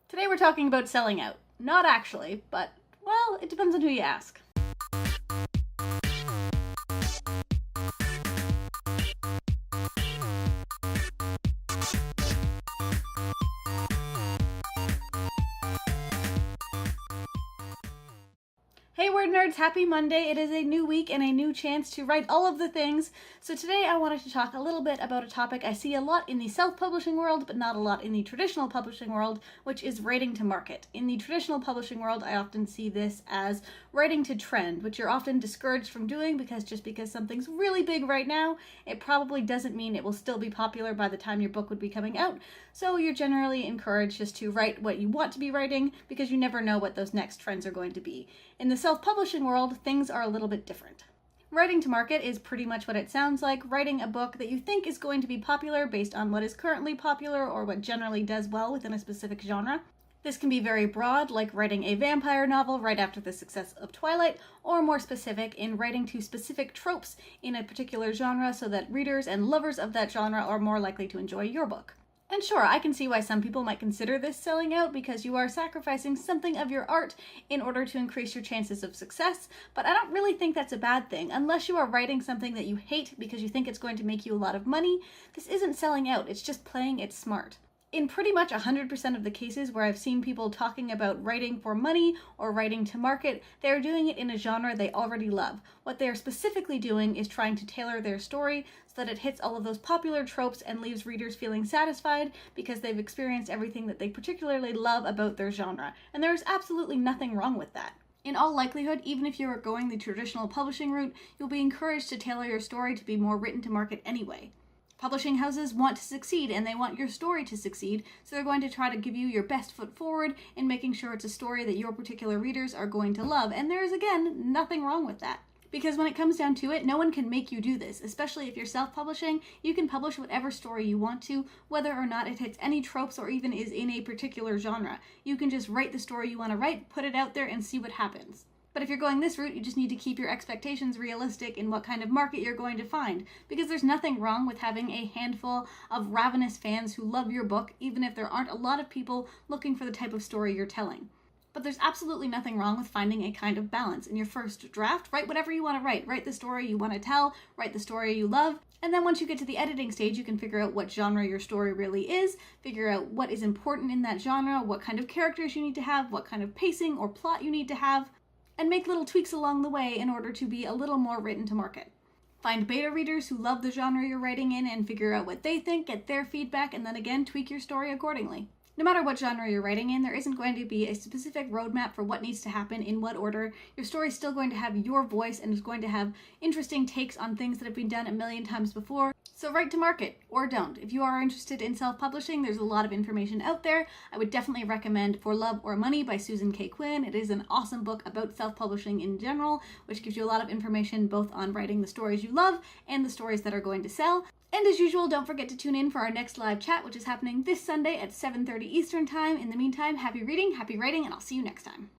Today we're talking about selling out. Not actually, but, well, it depends on who you ask. Hey WordNerds, happy Monday. It is a new week and a new chance to write all of the things. So today I wanted to talk a little bit about a topic I see a lot in the self-publishing world, but not a lot in the traditional publishing world, which is writing to market. In the traditional publishing world, I often see this as writing to trend, which you're often discouraged from doing because just because something's really big right now, it probably doesn't mean it will still be popular by the time your book would be coming out. So you're generally encouraged just to write what you want to be writing because you never know what those next trends are going to be. In the self-publishing world, things are a little bit different. Writing to market is pretty much what it sounds like, writing a book that you think is going to be popular based on what is currently popular or what generally does well within a specific genre. This can be very broad, like writing a vampire novel right after the success of Twilight, or more specific in writing to specific tropes in a particular genre so that readers and lovers of that genre are more likely to enjoy your book. And sure, I can see why some people might consider this selling out because you are sacrificing something of your art in order to increase your chances of success, but I don't really think that's a bad thing. Unless you are writing something that you hate because you think it's going to make you a lot of money, this isn't selling out, it's just playing it smart. In pretty much 100% of the cases where I've seen people talking about writing for money or writing to market, they're doing it in a genre they already love. What they're specifically doing is trying to tailor their story so that it hits all of those popular tropes and leaves readers feeling satisfied because they've experienced everything that they particularly love about their genre. And there is absolutely nothing wrong with that. In all likelihood, even if you are going the traditional publishing route, you'll be encouraged to tailor your story to be more written to market anyway. Publishing houses want to succeed and they want your story to succeed, so they're going to try to give you your best foot forward in making sure it's a story that your particular readers are going to love. And there is, again, nothing wrong with that. Because when it comes down to it, no one can make you do this, especially if you're self-publishing. You can publish whatever story you want to, whether or not it hits any tropes or even is in a particular genre. You can just write the story you want to write, put it out there, and see what happens. But if you're going this route, you just need to keep your expectations realistic in what kind of market you're going to find, because there's nothing wrong with having a handful of ravenous fans who love your book, even if there aren't a lot of people looking for the type of story you're telling. But there's absolutely nothing wrong with finding a kind of balance. In your first draft, write whatever you want to write. Write the story you want to tell, write the story you love, and then once you get to the editing stage, you can figure out what genre your story really is, figure out what is important in that genre, what kind of characters you need to have, what kind of pacing or plot you need to have, and make little tweaks along the way in order to be a little more written to market. Find beta readers who love the genre you're writing in and figure out what they think, get their feedback, and then again tweak your story accordingly. No matter what genre you're writing in, there isn't going to be a specific roadmap for what needs to happen in what order. Your story's still going to have your voice and is going to have interesting takes on things that have been done a million times before. So write to market, or don't. If you are interested in self-publishing, there's a lot of information out there. I would definitely recommend For Love or Money by Susan K. Quinn. It is an awesome book about self-publishing in general, which gives you a lot of information both on writing the stories you love and the stories that are going to sell. And as usual, don't forget to tune in for our next live chat, which is happening this Sunday at 7:30 Eastern Time. In the meantime, happy reading, happy writing, and I'll see you next time.